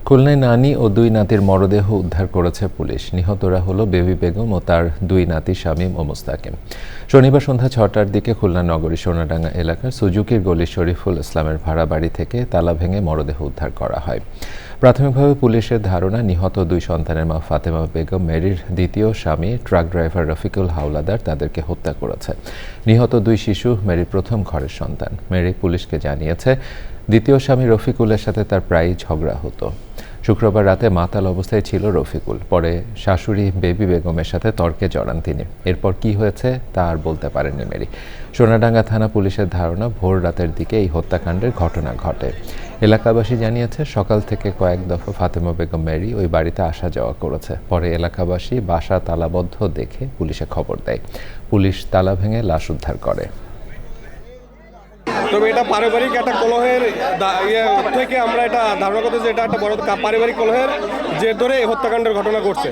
খুলনায় নানি ও দুই নাতির মরদেহ উদ্ধার করেছে পুলিশ। নিহতরা হলো বেবি বেগম ও তার দুই নাতি শামীম ও মুস্তাকিম। শনিবার সন্ধ্যা ৬টার দিকে খুলনা নগরী সোনাডাঙ্গা এলাকার সুজুকির গলি শরীফুল ইসলামের ভাড়া বাড়ি থেকে তালা ভেঙে মরদেহ উদ্ধার করা হয়। প্রাথমিকভাবে পুলিশের ধারণা, নিহত দুই সন্তানের মা ফাতেমা বেগম মেরির দ্বিতীয় স্বামী ট্রাক ড্রাইভার রফিকুল হাওলাদার তাদেরকে হত্যা করেছে। নিহত দুই শিশু মেরির প্রথম ঘরের সন্তান। মেরি পুলিশকে জানিয়েছে, দ্বিতীয় স্বামী রফিকুলের সাথে তার প্রায়ই ঝগড়া হতো। শুক্রবার রাতে মাতাল অবস্থায় ছিল রফিকুল। পরে শাশুড়ি বেবি বেগমের সাথে তর্কে জড়ান তিনি। এরপর কি হয়েছে তা আর বলতে পারেননি মেরি। সোনাডাঙ্গা থানা পুলিশের ধারণা, ভোর রাতের দিকে এই হত্যাকাণ্ডের ঘটনা ঘটে। এলাকাবাসী জানিয়েছে, সকাল থেকে কয়েক দফা ফাতেমা বেগম মেরি ওই বাড়িতে আসা যাওয়া করেছে। পরে এলাকাবাসী বাসা তালাবদ্ধ দেখে পুলিশে খবর দেয়। পুলিশ তালা ভেঙে লাশ উদ্ধার করে। তবে এটা পারিবারিক একটা কলহের থেকে আমরা এটা ধারণা করতে যে এটা একটা বড় পারিবারিক কলহের জের ধরে হত্যাকাণ্ডের ঘটনা ঘটছে।